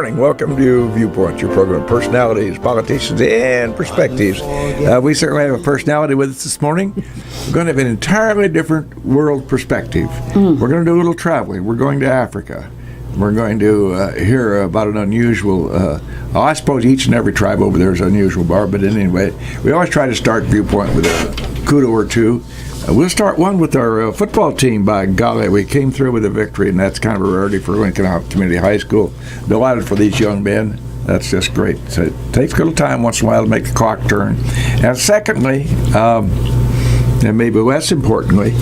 morning. Welcome to Viewpoint, your program of personalities, politicians, and perspectives. We certainly have a personality with us this morning. We're going to have an entirely different world perspective. We're going to do a little traveling. We're going to Africa. We're going to hear about an unusual, I suppose each and every tribe over there is unusual, Barb, but anyway, we always try to start Viewpoint with a kudo or two. We'll start one with our football team, by golly. We came through with a victory, and that's kind of a rarity for Lincoln Community High School. Delighted for these young men. That's just great. So it takes a little time once in a while to make the clock turn. And secondly, and maybe less importantly,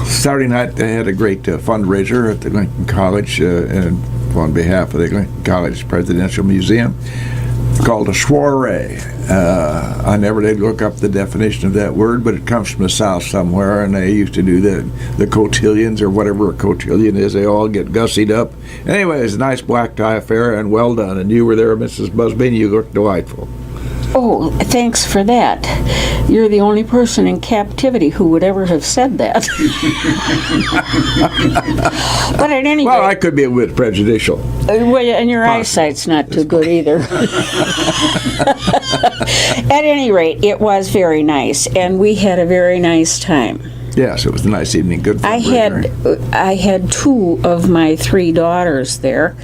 Saturday night they had a great fundraiser at the Lincoln College and on behalf of the Lincoln College Presidential Museum called a soiree. I never did look up the definition of that word, but it comes from the South somewhere, and they used to do the cotillions, or whatever a cotillion is. They all get gussied up. Anyway, it's a nice black tie affair, and well done. And you were there, Mrs. Busby, and you looked delightful. Oh, thanks for that. You're the only person in captivity who would ever have said that. But at any rate... Well, I could be a bit prejudicial. Well, and your eyesight's not too good either. At any rate, it was very nice, and we had a very nice time. Yes, it was a nice evening. Good fundraiser. I had two of my three daughters there,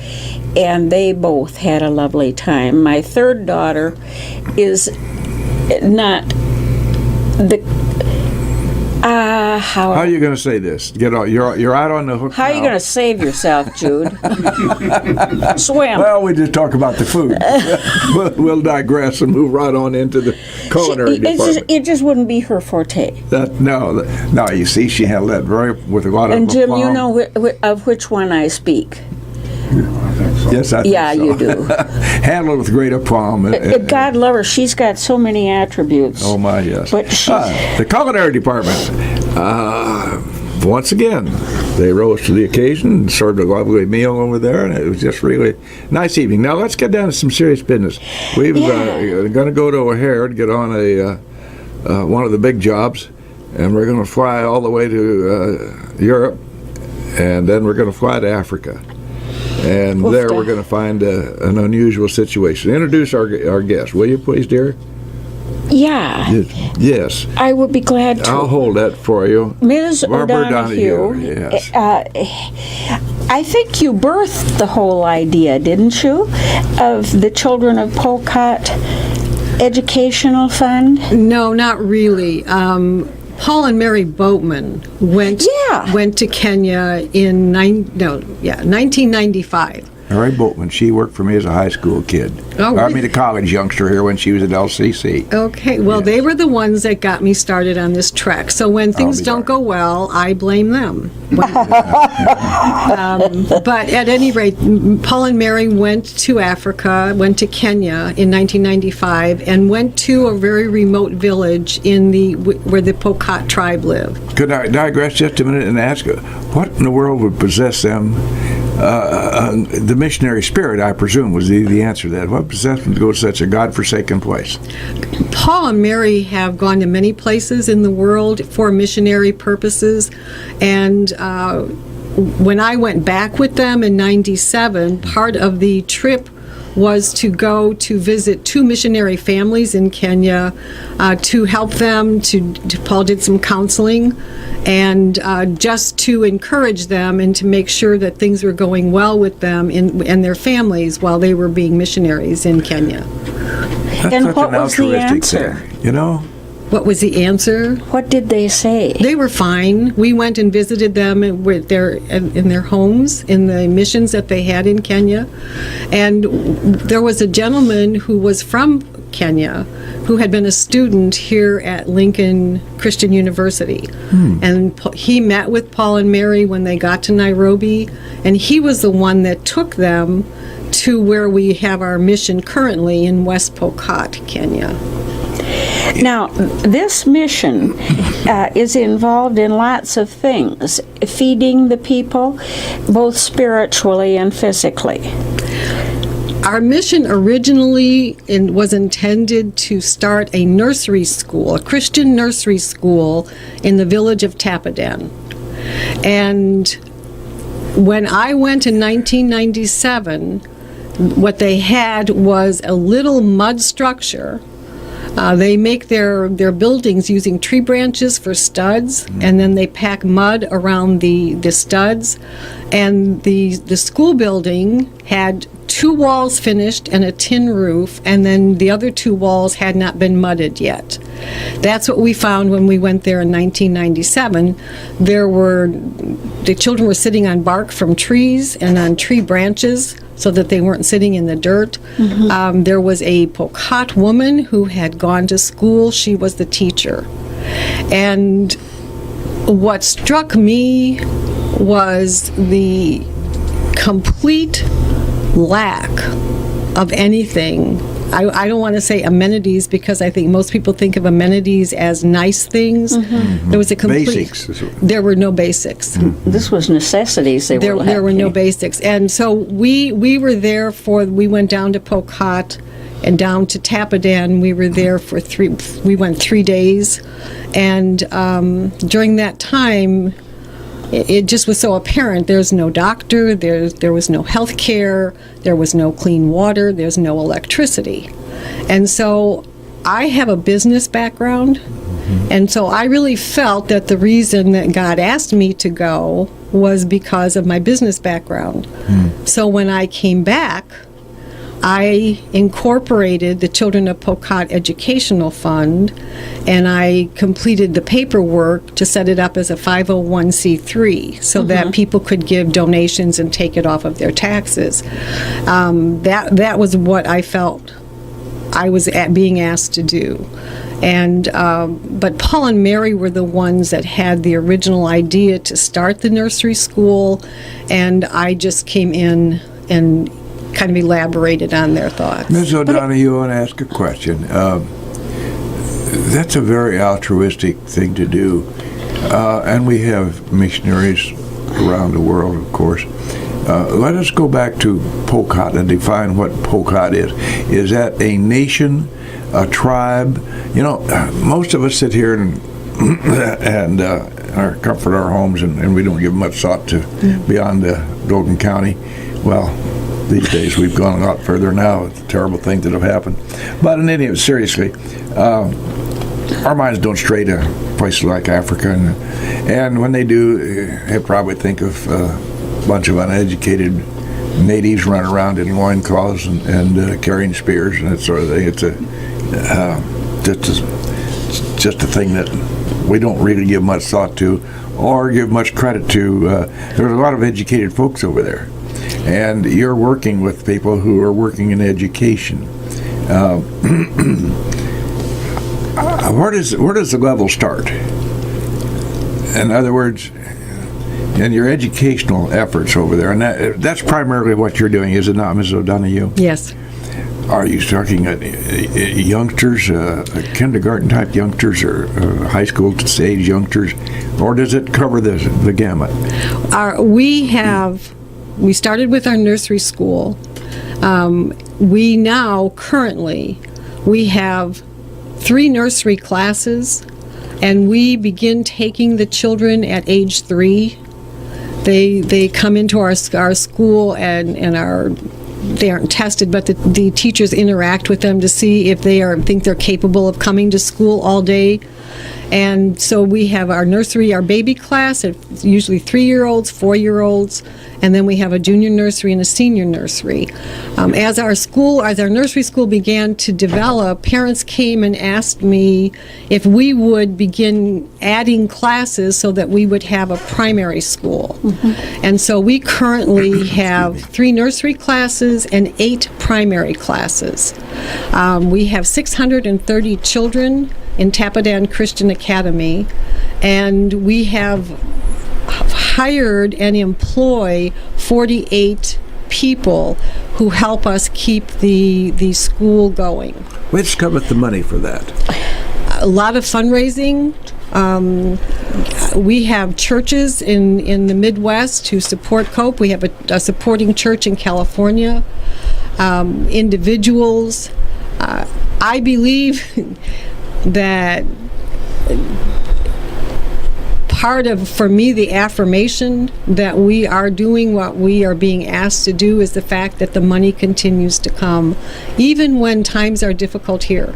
and they both had a lovely time. My third daughter is not the... How are you going to say this? You're out on the hook. How are you going to save yourself, Jude? Swim. Well, we just talk about the food. We'll digress and move right on into the culinary department. It just wouldn't be her forte. No. You see, she handled that with a lot of And Jim, aplomb. you know of which one I speak. Yes, I think so. You do. Handled with great aplomb. God love her. She's got so many attributes. Oh, my, yes. But the culinary department, once again, they rose to the occasion and served a lovely meal over there, and it was just really a nice evening. Now, let's get down to some serious business. We're going to go to O'Hare to get on one of the big jobs, and we're going to fly all the way to Europe, and then we're going to fly to Africa. And there we're going to find an unusual situation. Introduce our guest, will you please, dear? Yeah. Yes. I would be glad to. I'll hold that for you. Ms. Barb O'Donohue. Yes. I think you birthed the whole idea, didn't you, of the Children of Pokot Educational Fund? No, not really. Paul and Mary Boatman went to Kenya in 1995. Mary Boatman, she worked for me as a high school kid. Oh, really? I mean, a college youngster here when she was at LCC. Okay, well, They were the ones that got me started on this trek. So when things don't go well, I blame them. But at any rate, Paul and Mary went to Africa, went to Kenya in 1995, and went to a very remote village where the Pokot tribe lived. Could I digress just a minute and ask, what in the world would possess them? The missionary spirit, I presume, was the answer to that. What possessed them to go to such a godforsaken place? Paul and Mary have gone to many places in the world for missionary purposes, and when I went back with them in '97, part of the trip was to go to visit two missionary families in Kenya to help them. Paul did some counseling, and just to encourage them and to make sure that things were going well with them and their families while they were being missionaries in Kenya. That's and such what an was the altruistic answer? thing, you know? What was the answer? What did they say? They were fine. We went and visited them in their homes, in the missions that they had in Kenya. And there was a gentleman who was from Kenya who had been a student here at Lincoln Christian University. And he met with Paul and Mary when they got to Nairobi, and he was the one that took them to where we have our mission currently in West Pokot, Kenya. Now, this mission is involved in lots of things, feeding the people, both spiritually and physically. Our mission originally was intended to start a nursery school, a Christian nursery school in the village of Tapadan. And when I went in 1997, What they had was a little mud structure. They make their buildings using tree branches for studs, and then they pack mud around the studs. And the school building had 2 walls finished and a tin roof, and then the other 2 walls had not been mudded yet. That's what we found when we went there in 1997. The children were sitting on bark from trees and on tree branches so that they weren't sitting in the dirt. There was a Pokot woman who had gone to school. She was the teacher. And what struck me was the complete lack of anything. I don't want to say amenities, because I think most people think of amenities as nice things. There was a complete... Basics. There were no basics. This was necessities they were lacking. There were no basics. And so we were there we went down to Pokot and down to Tapadan. We were there for we went 3 days. And during that time, it just was so apparent. There's no doctor, there was no health care, there was no clean water, there's no electricity. And so I have a business background, and so I really felt that the reason that God asked me to go was because of my business background. So when I came back, I incorporated the Children of Pokot Educational Fund, and I completed the paperwork to set it up as a 501c3 so that people could give donations and take it off of their taxes. That was what I felt I was being asked to do. And but Paul and Mary were the ones that had the original idea to start the nursery school, and I just came in and kind of elaborated on their thoughts. Ms. O'Donoghue, I want to ask a question. That's a very altruistic thing to do. And we have missionaries around the world, of course. Let us go back to Pokot and define what Pokot is. Is that a nation, a tribe? You know, most of us sit here and comfort our homes, and we don't give much thought to beyond Golden County. Well, these days we've gone a lot further now with terrible things that have happened. But in any event, seriously, our minds don't stray to places like Africa, and when they do, they probably think of a bunch of uneducated natives running around in loincloths and carrying spears and that sort of thing. It's just a thing that we don't really give much thought to or give much credit to. There's a lot of educated folks over there. And you're working with people who are working in education. Where does the level start? In other words, in your educational efforts over there, and that's primarily what you're doing, is it not, Ms. O'Donoghue? Yes. Are you talking youngsters, kindergarten-type youngsters, or high school stage youngsters, or does it cover the gamut? We started with our nursery school. We now currently have 3 nursery classes, and we begin taking the children at age 3. They come into our school and they aren't tested, but the teachers interact with them to see if they think they're capable of coming to school all day. And so we have our nursery, our baby class, it's usually 3-year-olds, 4-year-olds, and then we have a junior nursery and a senior nursery. As our nursery school began to develop, parents came and asked me if we would begin adding classes so that we would have a primary school. And so we currently have 3 nursery classes and 8 primary classes. We have 630 children in Tapadan Christian Academy, and we have hired and employ 48 people who help us keep the school going. Which cometh the money for that? A lot of fundraising. We have churches in the Midwest who support COPE. We have a supporting church in California. Individuals. I believe that for me, the affirmation that we are doing what we are being asked to do is the fact that the money continues to come, even when times are difficult here.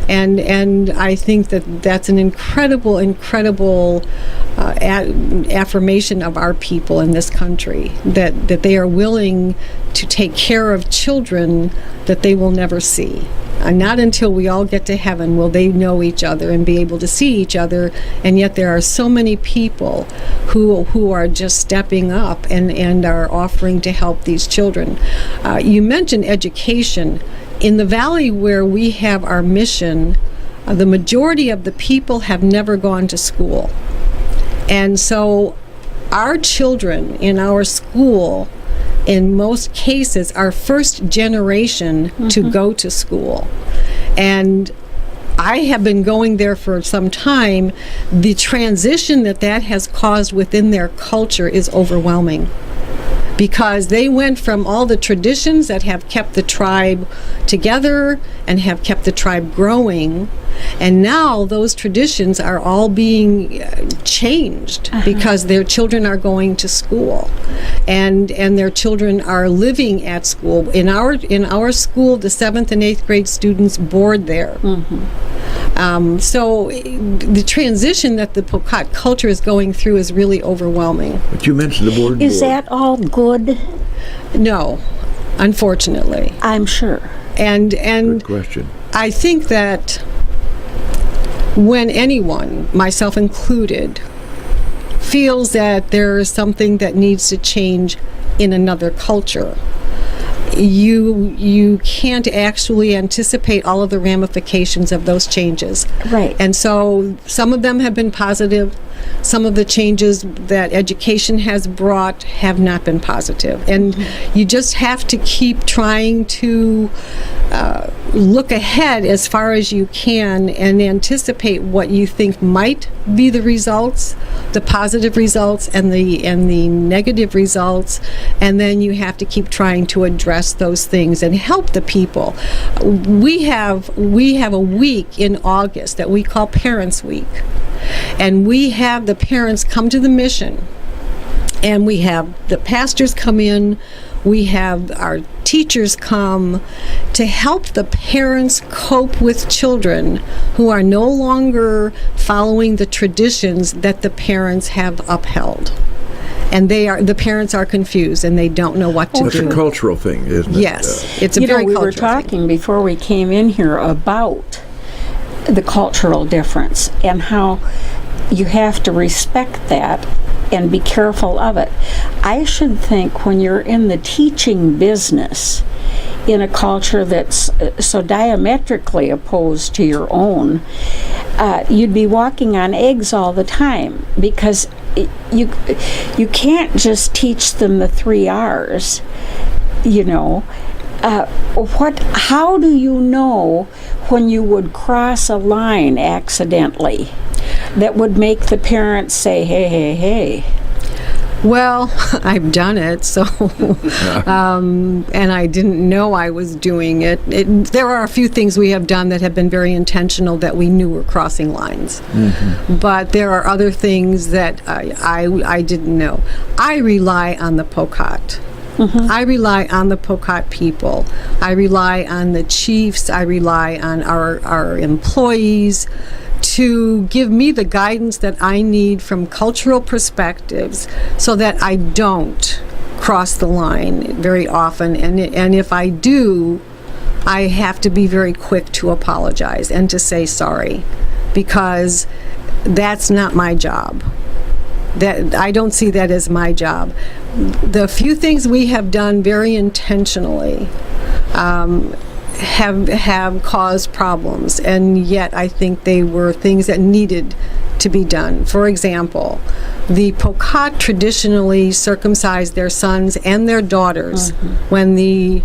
And I think that that's an incredible affirmation of our people in this country, that they are willing to take care of children that they will never see. And not until we all get to heaven will they know each other and be able to see each other. And yet there are so many people who are just stepping up and are offering to help these children. You mentioned education. In the valley where we have our mission, the majority of the people have never gone to school. And so our children in our school, in most cases, are first generation to go to school. And I have been going there for some time. The transition that has caused within their culture is overwhelming, because they went from all the traditions that have kept the tribe together and have kept the tribe growing, and now those traditions are all being changed because their children are going to school, and their children are living at school. In our school, the 7th and 8th grade students board there. So the transition that the Pokot culture is going through is really overwhelming. But you mentioned the board. Is that all good? No, unfortunately. I'm sure. And Good question. I think that when anyone, myself included, feels that there is something that needs to change in another culture, you can't actually anticipate all of the ramifications of those changes. Right. And so some of them have been positive. Some of the changes that education has brought have not been positive. And you just have to keep trying to look ahead as far as you can and anticipate what you think might be the results, the positive results and the negative results, and then you have to keep trying to address those things and help the people. We have a week in August that we call Parents Week, and we have the parents come to the mission, and we have the pastors come in, we have our teachers come to help the parents cope with children who are no longer following the traditions that the parents have upheld. And the parents are confused and they don't know what to do. It's a cultural thing, isn't it? Yes, it's a very we cultural were talking before we came in here about the cultural difference and how you have to respect that and be careful of it. I should think when you're in the teaching business in a culture that's so diametrically opposed to your own, you'd be walking on eggs all the time, because you can't just teach them the 3 R's, you know. How do you know when you would cross a line accidentally that would make the parents say, hey? Well, I've done it, so, and I didn't know I was doing it. There are a few things we have done that have been very intentional that we knew were crossing lines. But there are other things that I didn't know. I rely on the Pokot. I rely on the Pokot people. I rely on the chiefs. I rely on our employees to give me the guidance that I need from cultural perspectives so that I don't cross the line very often. And if I do, I have to be very quick to apologize and to say sorry, because that's not my job. That I don't see that as my job. The few things we have done very intentionally have caused problems, and yet I think they were things that needed to be done. For example, the Pokot traditionally circumcise their sons and their daughters when the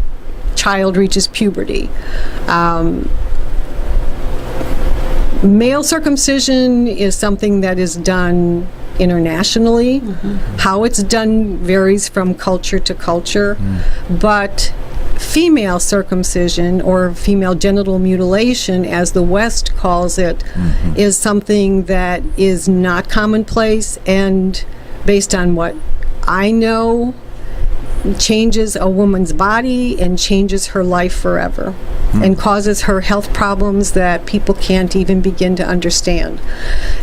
child reaches puberty. Male circumcision is something that is done internationally. How it's done varies from culture to culture, but female circumcision, or female genital mutilation, as the West calls it, is something that is not commonplace, and based on what I know, changes a woman's body and changes her life forever, and causes her health problems that people can't even begin to understand.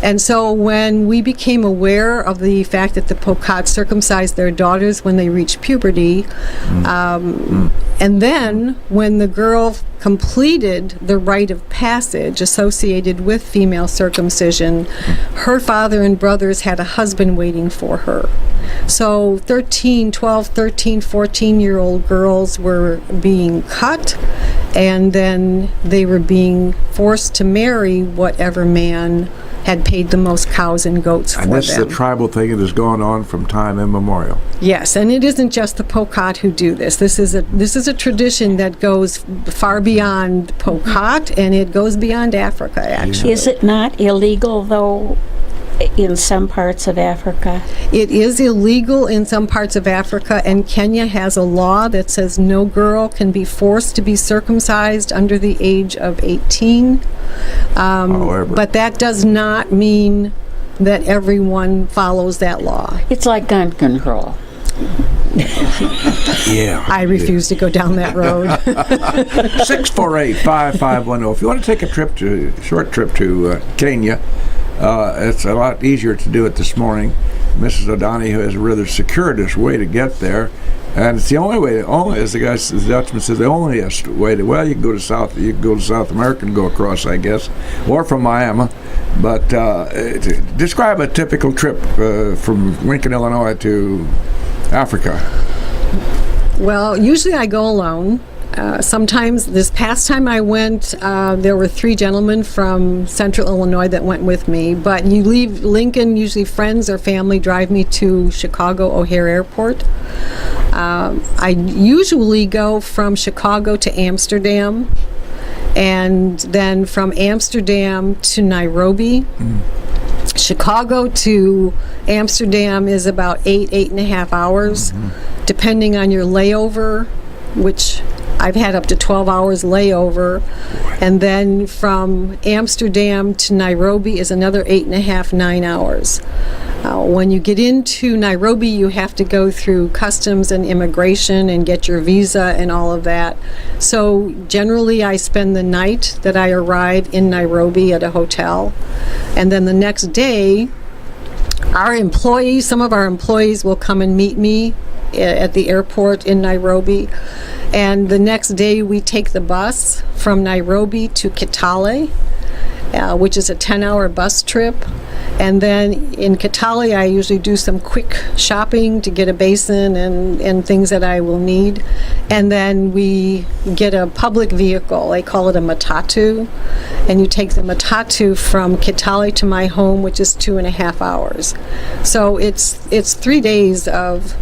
And so when we became aware of the fact that the Pokot circumcised their daughters when they reached puberty, and then when the girl completed the rite of passage associated with female circumcision, her father and brothers had a husband waiting for her. So 12, 13, 14-year-old girls were being cut, and then they were being forced to marry whatever man had paid the most cows and goats for them. And this is a tribal thing that has gone on from time immemorial. Yes, and it isn't just the Pokot who do this. This is a tradition that goes far beyond Pokot, and it goes beyond Africa, actually. Is it not illegal, though, in some parts of Africa? It is illegal in some parts of Africa, and Kenya has a law that says no girl can be forced to be circumcised under the age of 18. But that does not mean that everyone follows that law. It's like gun control. Yeah. I refuse to go down that road. 648-5510. If you want to take a short trip to Kenya, it's a lot easier to do it this morning. Mrs. O'Donoghue has a rather circuitous way to get there, and it's the only way. As the Dutchman says, the only way to. Well, you can go to South America and go across, I guess, or from Miami. But describe a typical trip from Lincoln, Illinois, to Africa. Well, usually I go alone. Sometimes, this past time I went, there were 3 gentlemen from Central Illinois that went with me. But you leave Lincoln, usually friends or family drive me to Chicago O'Hare Airport. I usually go from Chicago to Amsterdam, and then from Amsterdam to Nairobi. Chicago to Amsterdam is about 8.5 hours, depending on your layover, which I've had up to 12 hours layover. And then from Amsterdam to Nairobi is another 8.5, 9 hours. When you get into Nairobi, you have to go through customs and immigration and get your visa and all of that. So generally I spend the night that I arrive in Nairobi at a hotel. And then the next day, some of our employees will come and meet me at the airport in Nairobi. And the next day we take the bus from Nairobi to Kitale, which is a 10-hour bus trip. And then in Kitale, I usually do some quick shopping to get a basin and things that I will need. And then we get a public vehicle. They call it a matatu. And you take the matatu from Kitale to my home, which is 2.5 hours. So it's 3 days of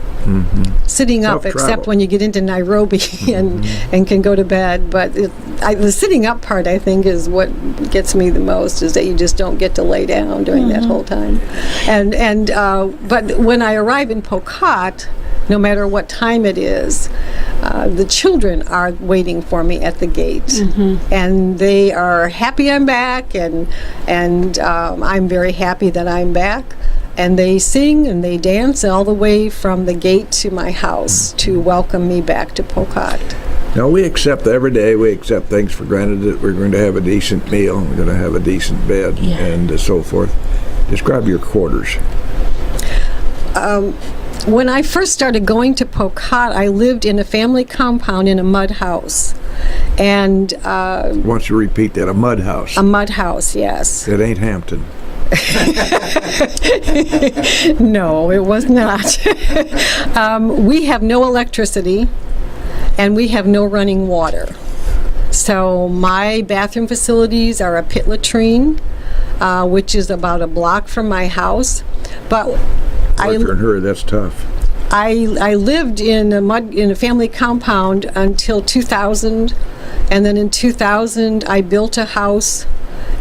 sitting up, except when you get into Nairobi and can go to bed. But the sitting up part, I think, is what gets me the most, is that you just don't get to lay down during that whole time. But when I arrive in Pokot, no matter what time it is, the children are waiting for me at the gate, and they are happy I'm back, and I'm very happy that I'm back. And they sing and they dance all the way from the gate to my house to welcome me back to Pokot. Now, every day we accept things for granted, that we're going to have a decent meal, we're going to have a decent bed, and so forth. Describe your quarters. When I first started going to Pokot, I lived in a family compound in a mud house. And why don't you repeat that? A mud house? A mud house, yes. It ain't Hampton. No, it was not. We have no electricity, and we have no running water. So my bathroom facilities are a pit latrine, which is about a block from my house. But if you're in a hurry, that's tough. I lived in a family compound until 2000, and then in 2000 I built a house,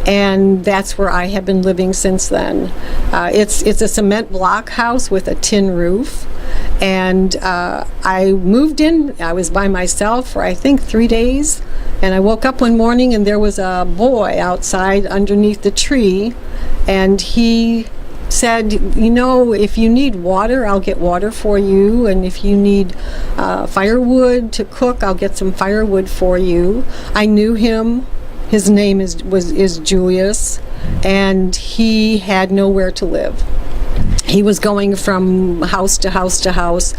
and that's where I have been living since then. It's a cement block house with a tin roof, And I moved in. I was by myself for, I think, 3 days. And I woke up one morning and there was a boy outside underneath the tree. And he said, you know, if you need water, I'll get water for you. And if you need firewood to cook, I'll get some firewood for you. I knew him. His name is Julius. And he had nowhere to live. He was going from house to house to house,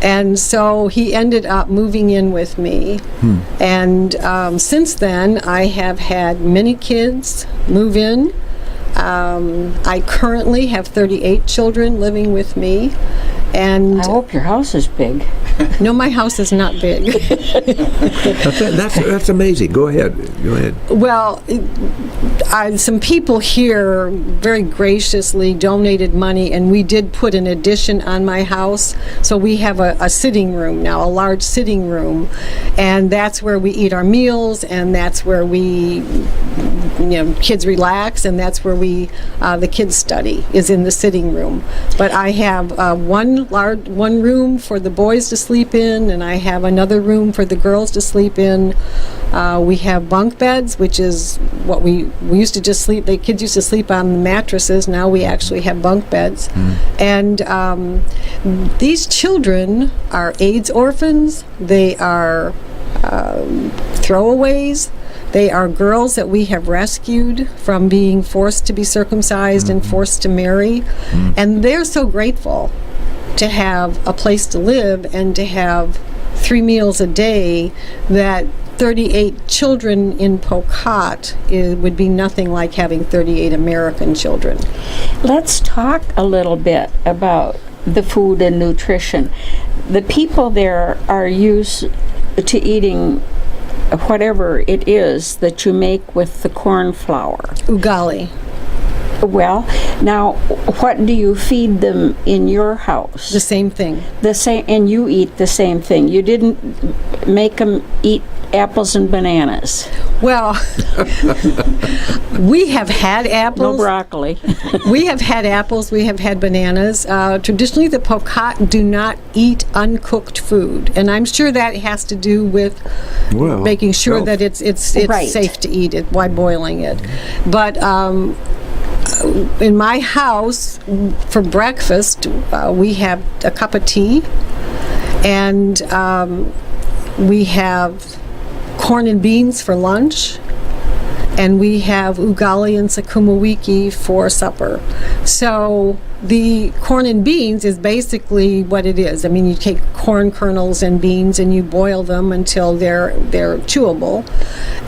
and so he ended up moving in with me. And since then, I have had many kids move in. I currently have 38 children living with me. And I hope your house is big. no, my house is not big. That's amazing. Go ahead. Well, some people here very graciously donated money, and we did put an addition on my house. So we have a sitting room now, a large sitting room, and that's where we eat our meals, and that's where we, kids relax, and that's where the kids study, is in the sitting room. But I have one room for the boys to sleep in, and I have another room for the girls to sleep in. We have bunk beds, which is what we used to just sleep. The kids used to sleep on the mattresses. Now we actually have bunk beds. And these children are AIDS orphans. They are throwaways. They are girls that we have rescued from being forced to be circumcised and forced to marry. And they're so grateful to have a place to live and to have 3 meals a day that 38 children in Pokot would be nothing like having 38 American children. Let's talk a little bit about the food and nutrition. The people there are used to eating whatever it is that you make with the corn flour. Ugali. Well, now, what do you feed them in your house? The same thing. The same, and you eat the same thing. You didn't make them eat apples and bananas. Well, we have had apples. No broccoli. We have had apples. We have had bananas. Traditionally, the Pokot do not eat uncooked food, and I'm sure that has to do with making sure that it's right. safe to eat it by boiling it. But in my house, for breakfast, we have a cup of tea, and we have corn and beans for lunch, and we have ugali and sukuma wiki for supper. So the corn and beans is basically what it is. I mean, you take corn kernels and beans and you boil them until they're chewable,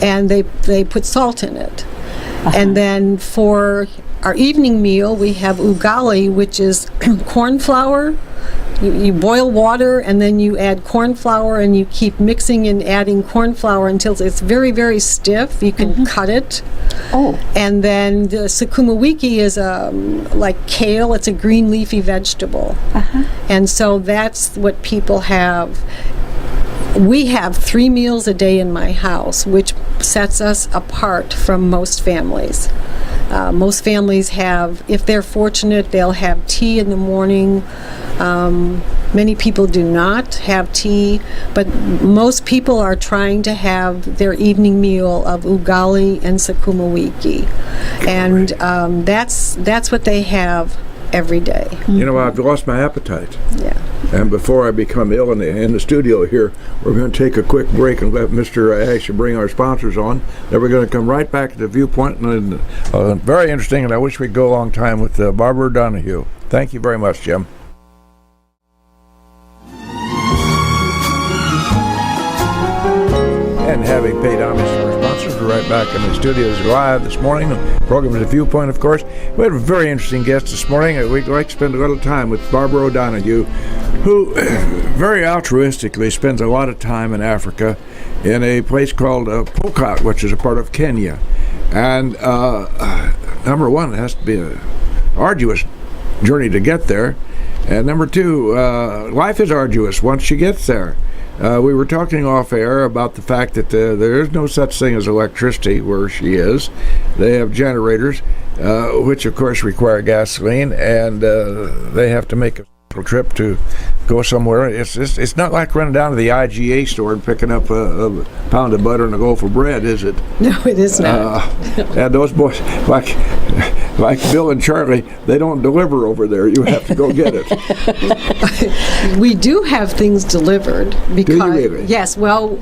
and they put salt in it. And then for our evening meal, we have ugali, which is corn flour. You boil water, and then you add corn flour, and you keep mixing and adding corn flour until it's very, very stiff. You can cut it. Oh. And then the sukuma wiki is like kale. It's a green leafy vegetable. And so that's what people have. We have 3 meals a day in my house, which sets us apart from most families. Most families have, if they're fortunate, they'll have tea in the morning. Many people do not have tea, but most people are trying to have their evening meal of ugali and sukuma wiki. And that's what they have every day. You know, I've lost my appetite. Yeah. And before I become ill in the studio here, we're going to take a quick break and let Mr. Asher bring our sponsors on. Then we're going to come right back to the Viewpoint. And very interesting, and I wish we'd go a long time with Barbara Donahue. Thank you very much, Jim. And having paid homage to our sponsors, we're right back in the studios live this morning. The program is The Viewpoint, of course. We had a very interesting guest this morning. We'd like to spend a little time with Barbara O'Donoghue, who very altruistically spends a lot of time in Africa in a place called Pokot, which is a part of Kenya. And number one, it has to be an arduous journey to get there. And number two, life is arduous once she gets there. We were talking off air about the fact that there is no such thing as electricity where she is. They have generators, which of course require gasoline, and they have to make a trip to go somewhere. It's not like running down to the IGA store and picking up a pound of butter and a loaf of bread, is it? No, it is not. And those boys, like Bill and Charlie, they don't deliver over there. You have to go get it. We do have things delivered because Do you really? Yes, well,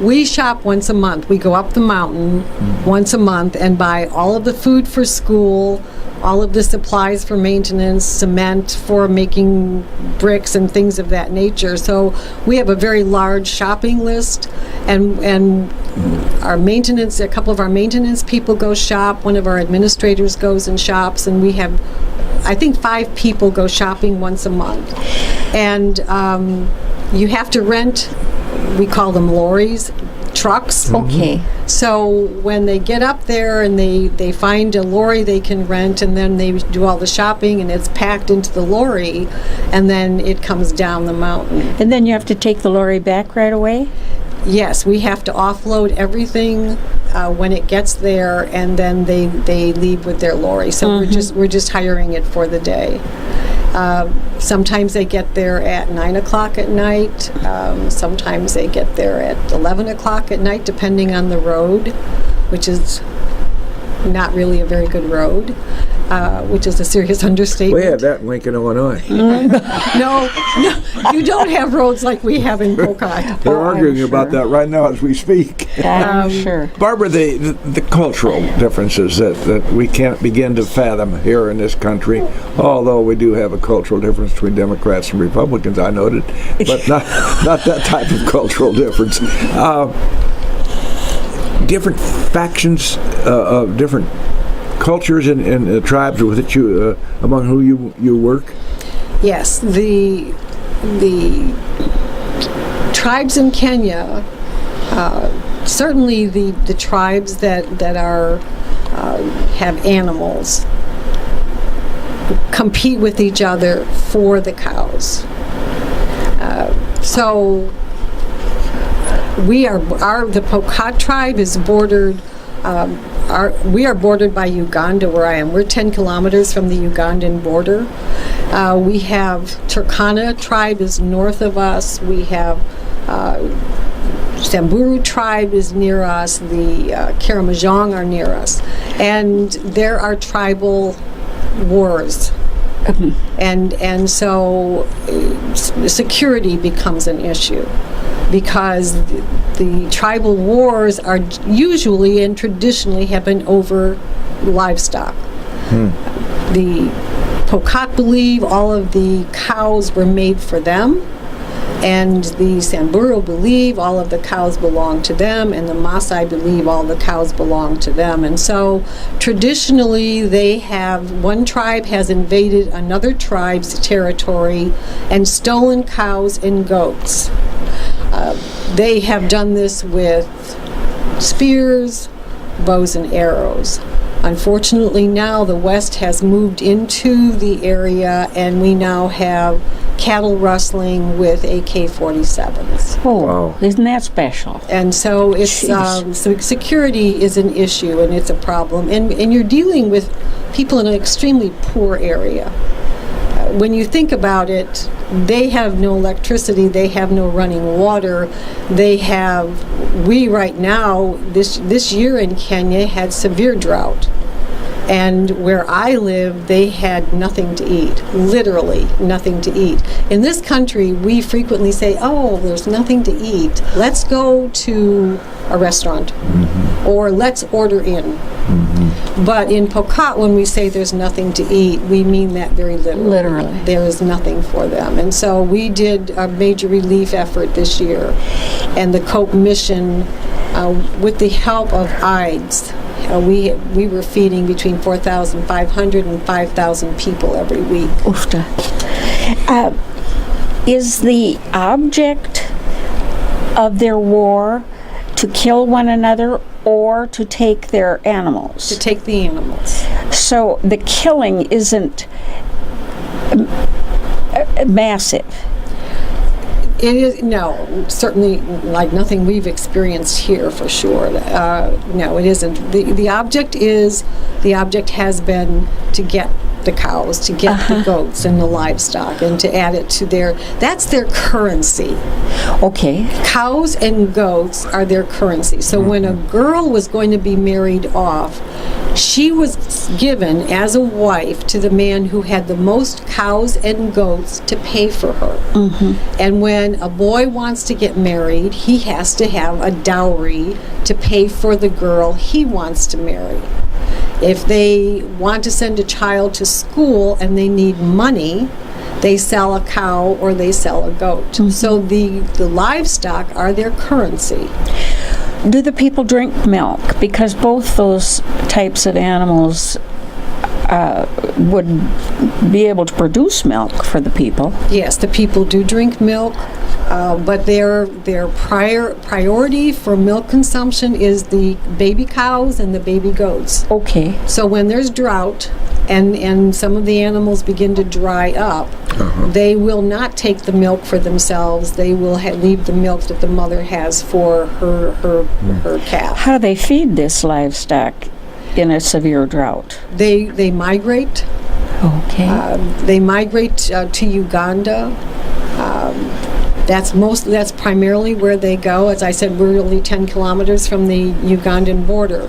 we shop once a month. We go up the mountain once a month and buy all of the food for school, all of the supplies for maintenance, cement for making bricks and things of that nature. So we have a very large shopping list, and our maintenance, a couple of our maintenance people go shop, one of our administrators goes and shops, and we have, I think, 5 people go shopping once a month. And you have to rent, we call them lorries, trucks. Okay. So when they get up there and they find a lorry they can rent, and then they do all the shopping and it's packed into the lorry, and then it comes down the mountain. And then you have to take the lorry back right away? Yes, we have to offload everything when it gets there, and then they leave with their lorry. So we're just hiring it for the day. Sometimes they get there at 9 o'clock at night. Sometimes they get there at 11 o'clock at night, depending on the road, which is not really a very good road, which is a serious understatement. We have that in Lincoln, Illinois. No, you don't have roads like we have in Pokot. They're arguing about that right now as we speak. I'm sure. Barbara, the cultural differences that we can't begin to fathom here in this country, although we do have a cultural difference between Democrats and Republicans, I noted, but not that type of cultural difference. Different factions of different cultures and tribes with which you among who you work. Yes, the tribes in Kenya, certainly the tribes that are have animals, compete with each other for the cows. So the Pokot tribe is bordered. We are bordered by Uganda, where I am. We're 10 kilometers from the Ugandan border. We have Turkana tribe is north of us. We have Samburu tribe is near us. The Karamojong are near us. And there are tribal wars. And so security becomes an issue, because the tribal wars are usually and traditionally have been over livestock. The Pokot believe all of the cows were made for them, and the Samburu believe all of the cows belong to them, and the Maasai believe all the cows belong to them. And so traditionally one tribe has invaded another tribe's territory and stolen cows and goats. They have done this with spears, bows, and arrows. Unfortunately, now the West has moved into the area, and we now have cattle rustling with AK-47s. Oh, Wow. Isn't that special? And so it's so security is an issue, and it's a problem. And you're dealing with people in an extremely poor area. When you think about it, they have no electricity, they have no running water, we right now, this year in Kenya had severe drought. And where I live, they had nothing to eat, literally nothing to eat. In this country, we frequently say, oh, there's nothing to eat. Let's go to a restaurant, or let's order in. But in Pokot, when we say there's nothing to eat, we mean that very literally. Literally. There is nothing for them. And so we did a major relief effort this year. And the Cope Mission, with the help of IDES, we were feeding between 4,500 and 5,000 people every week. Oofta. Is the object of their war to kill one another or to take their animals? To take the animals. So the killing isn't massive. It is, no, certainly like nothing we've experienced here for sure. No, it isn't. The object has been to get the cows, to get the goats and the livestock, and to add it to that's their currency. Okay. Cows and goats are their currency. So when a girl was going to be married off, she was given as a wife to the man who had the most cows and goats to pay for her. And when a boy wants to get married, he has to have a dowry to pay for the girl he wants to marry. If they want to send a child to school and they need money, they sell a cow or they sell a goat. So the livestock are their currency. Do the people drink milk? Because both those types of animals would be able to produce milk for the people. Yes, the people do drink milk, but their priority for milk consumption is the baby cows and the baby goats. Okay. So when there's drought and some of the animals begin to dry up, they will not take the milk for themselves. They will leave the milk that the mother has for her calf. How do they feed this livestock in a severe drought? They migrate. Okay. They migrate to Uganda. That's primarily where they go. As I said, we're only 10 kilometers from the Ugandan border.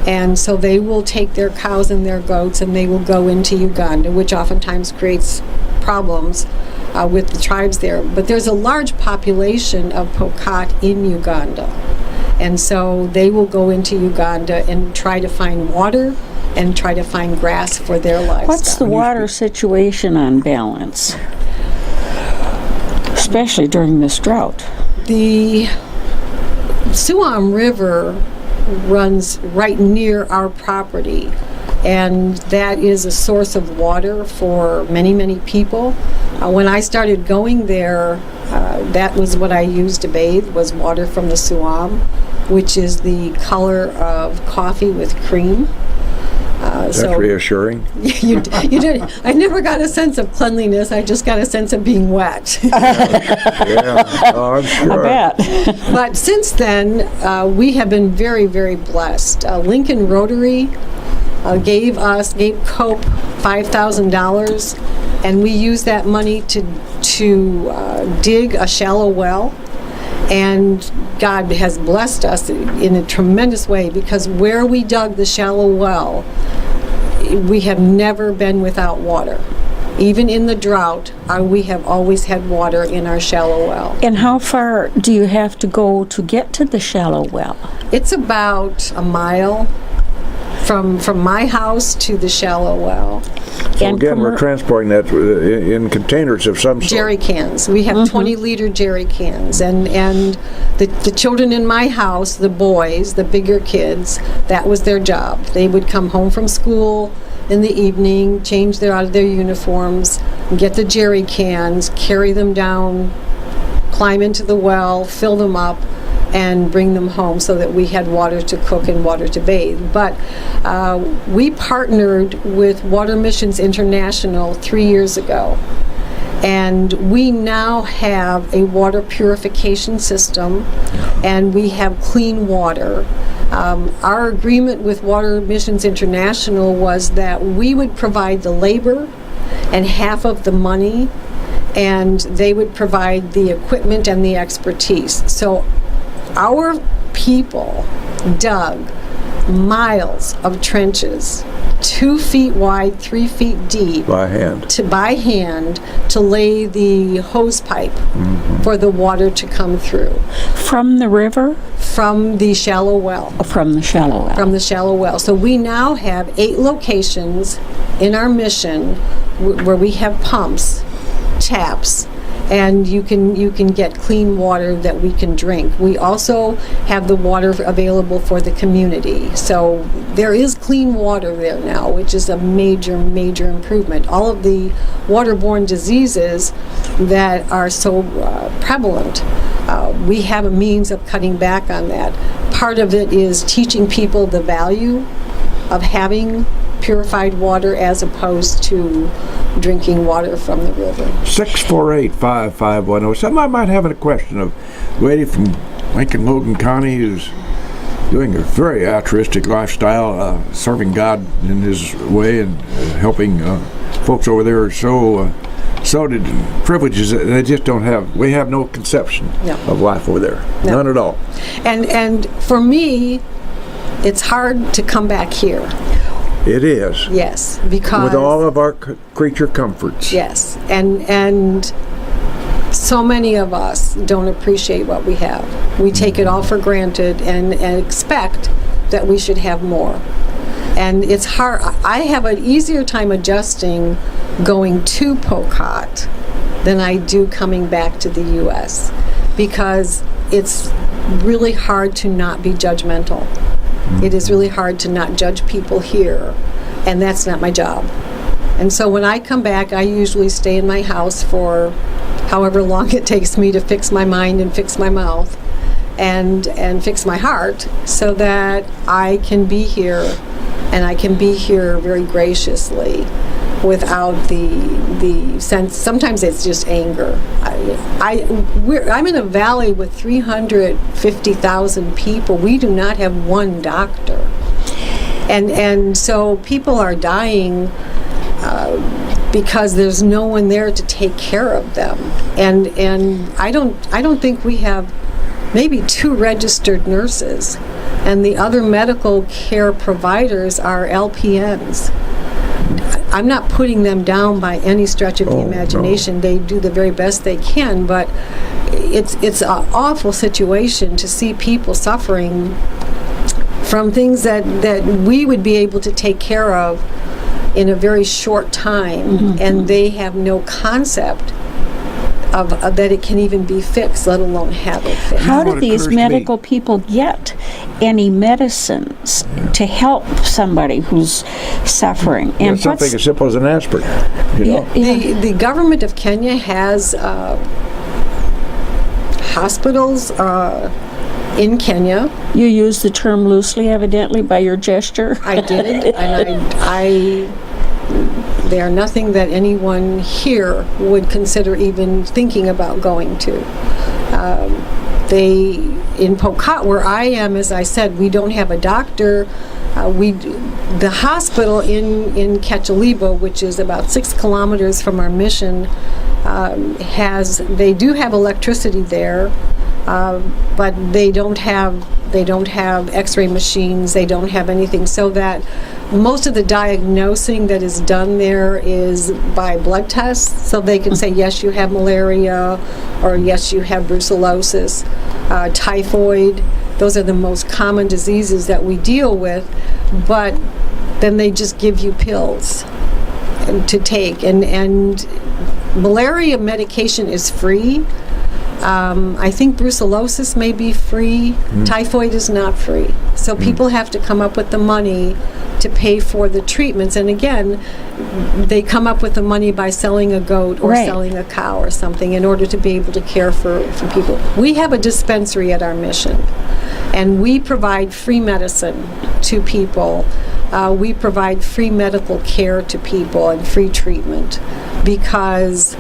And so they will take their cows and their goats and they will go into Uganda, which oftentimes creates problems with the tribes there. But there's a large population of Pokot in Uganda. And so they will go into Uganda and try to find water and try to find grass for their livestock. What's the water situation on balance, especially during this drought? The Suam River runs right near our property, and that is a source of water for many, many people. When I started going there, that was what I used to bathe, was water from the Suam, which is the color of coffee with cream. That's reassuring. You did. I never got a sense of cleanliness. I just got a sense of being wet. Yeah, oh, I'm sure. I bet. But since then, we have been very, very blessed. Lincoln Rotary gave COPE $5,000, and we used that money to dig a shallow well. And God has blessed us in a tremendous way, because where we dug the shallow well, we have never been without water. Even in the drought, we have always had water in our shallow well. And how far do you have to go to get to the shallow well? It's about a mile from my house to the shallow well. So again, we're transporting that in containers of some sort. Jerry cans. We have 20-liter jerry cans. And the children in my house, the boys, the bigger kids, that was their job. They would come home from school in the evening, change out of their uniforms, get the jerry cans, carry them down, climb into the well, fill them up, and bring them home so that we had water to cook and water to bathe. But we partnered with Water Missions International 3 years ago, and we now have a water purification system, and we have clean water. Our agreement with Water Missions International was that we would provide the labor and half of the money, and they would provide the equipment and the expertise. So our people dug miles of trenches, 2 feet wide, 3 feet deep, by hand to lay the hose pipe for the water to come through. From the river? From the shallow well. From the shallow well. From the shallow well. So we now have 8 locations in our mission where we have pumps, taps, and you can get clean water that we can drink. We also have the water available for the community. So there is clean water there now, which is a major, major improvement. All of the waterborne diseases that are so prevalent, we have a means of cutting back on that. Part of it is teaching people the value of having purified water as opposed to drinking water from the river. 648-5510. Somebody might have a question of a lady from Lincoln Logan County who's doing a very altruistic lifestyle, serving God in His way, and helping folks over there are so privileges that they just don't have. We have no conception of life over there. No. None at all. And for me, it's hard to come back here. It is. Yes, because with all of our creature comforts. Yes, and so many of us don't appreciate what we have. We take it all for granted and expect that we should have more. And it's hard. I have an easier time adjusting going to Pokot than I do coming back to the U.S. because it's really hard to not be judgmental. It is really hard to not judge people here, and that's not my job. And so when I come back, I usually stay in my house for however long it takes me to fix my mind and fix my mouth and fix my heart so that I can be here, and I can be here very graciously without the sense. Sometimes it's just anger. I'm in a valley with 350,000 people. We do not have one doctor, and so people are dying because there's no one there to take care of them. And I don't think we have maybe 2 registered nurses, and the other medical care providers are LPNs. I'm not putting them down by any stretch of the imagination. No. They do the very best they can, but it's an awful situation to see people suffering from things that we would be able to take care of in a very short time, and they have no concept of that it can even be fixed, let alone have it fixed. How do these medical people get any medicines to help somebody who's suffering? And something as simple as an aspirin. You know? The government of Kenya has hospitals in Kenya. You use the term loosely, evidently, by your gesture. I did, and they are nothing that anyone here would consider even thinking about going to. In Pokot, where I am, as I said, we don't have a doctor. The hospital in Ketchaliba, which is about 6 kilometers from our mission, they do have electricity there, but they don't have X-ray machines. They don't have anything, so that most of the diagnosing that is done there is by blood tests, so they can say, yes, you have malaria, or yes, you have brucellosis, typhoid. Those are the most common diseases that we deal with, but then they just give you pills to take, and malaria medication is free. I think brucellosis may be free. Typhoid is not free. So people have to come up with the money to pay for the treatments. And again, they come up with the money by selling a goat or selling a cow or something in order to be able to care for people. We have a dispensary at our mission, and we provide free medicine to people. We provide free medical care to people and free treatment, because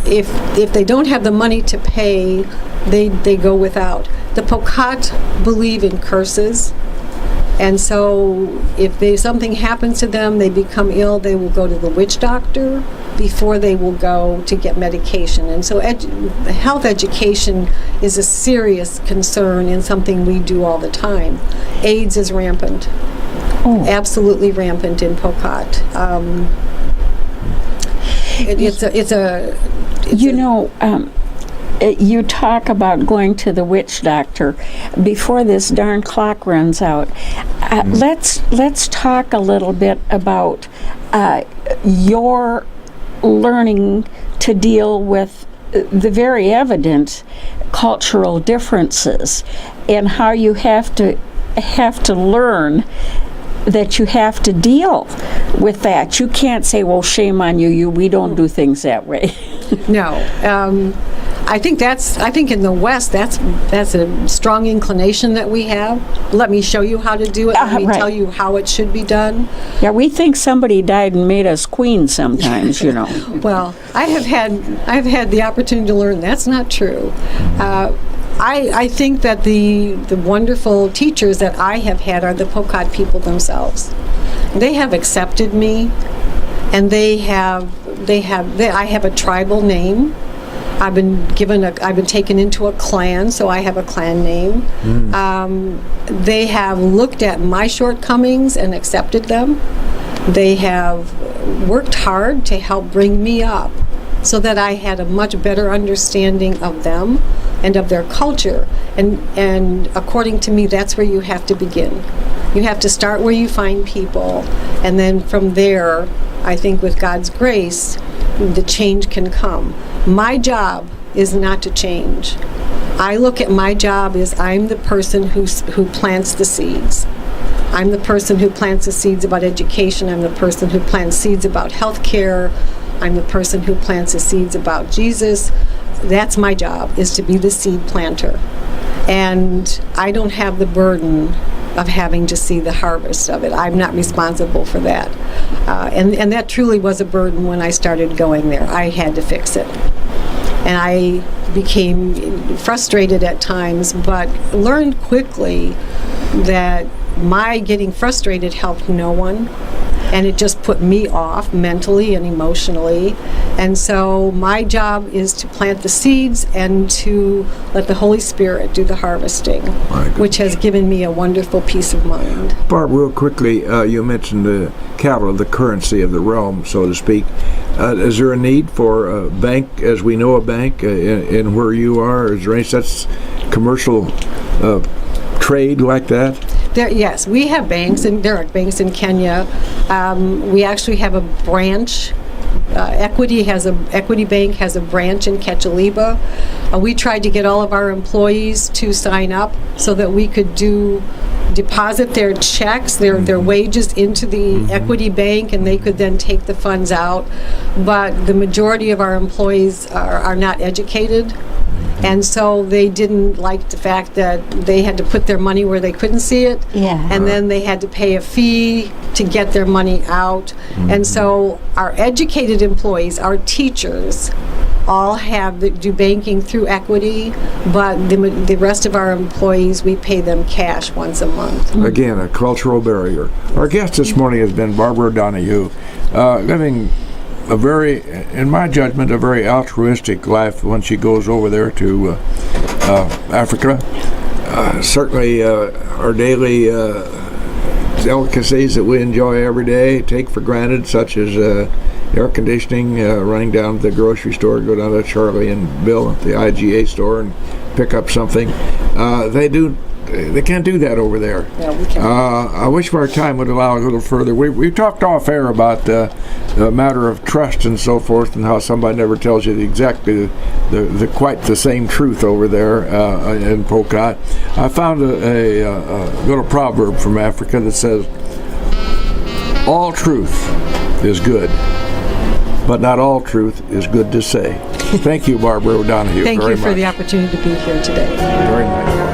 if they don't have the money to pay, they go without. The Pokot believe in curses, and so if something happens to them, they become ill, they will go to the witch doctor before they will go to get medication. And so health education is a serious concern and something we do all the time. AIDS is rampant. Absolutely rampant in Pokot. You talk about going to the witch doctor before this darn clock runs out. Let's talk a little bit about your learning to deal with the very evident cultural differences, and how you have to learn that you have to deal with that. You can't say, well, shame on you, we don't do things that way. No. I think in the West, that's a strong inclination that we have. Let me show you how to do it. Let me tell you how it should be done. Yeah, we think somebody died and made us queen sometimes, you know. Well, I've had the opportunity to learn that's not true. I think that the wonderful teachers that I have had are the Pokot people themselves. They have accepted me, and I have a tribal name. I've been taken into a clan, so I have a clan name. They have looked at my shortcomings and accepted them. They have worked hard to help bring me up so that I had a much better understanding of them and of their culture. And according to me, that's where you have to begin. You have to start where you find people, and then from there, I think with God's grace, the change can come. My job is not to change. I look at my job as I'm the person who plants the seeds. I'm the person who plants the seeds about education. I'm the person who plants seeds about health care. I'm the person who plants the seeds about Jesus. That's my job, is to be the seed planter. And I don't have the burden of having to see the harvest of it. I'm not responsible for that. And that truly was a burden when I started going there. I had to fix it. And I became frustrated at times, but learned quickly that my getting frustrated helped no one, and it just put me off mentally and emotionally. And so my job is to plant the seeds and to let the Holy Spirit do the harvesting, which has given me a wonderful peace of mind. Barb, real quickly, you mentioned the capital, the currency of the realm, so to speak. Is there a need for a bank, as we know a bank, in where you are? Is there any such commercial trade like that? Yes, we have banks, and there are banks in Kenya. We actually have a branch. Equity Bank has a branch in Ketchaliba. We tried to get all of our employees to sign up so that we could deposit their checks, their wages into the Equity Bank, and they could then take the funds out. But the majority of our employees are not educated. And so they didn't like the fact that they had to put their money where they couldn't see it. Yeah. And then they had to pay a fee to get their money out. And so our educated employees, our teachers, all do banking through Equity, but the rest of our employees, we pay them cash once a month. Again, a cultural barrier. Our guest this morning has been Barbara Donahue, living a very, in my judgment, a very altruistic life when she goes over there to Africa. Certainly our daily delicacies that we enjoy every day, take for granted, such as air conditioning, running down to the grocery store, go down to Charlie and Bill at the IGA store and pick up something. They can't do that over there. Yeah, we can't. I wish our time would allow a little further. We talked off air about the matter of trust and so forth, and how somebody never tells you exactly the quite the same truth over there in Pokot. I found a little proverb from Africa that says, "All truth is good, but not all truth is good to say." Thank you, Barbara O'Donoghue. Thank very you for much. the opportunity to be here today. Very much.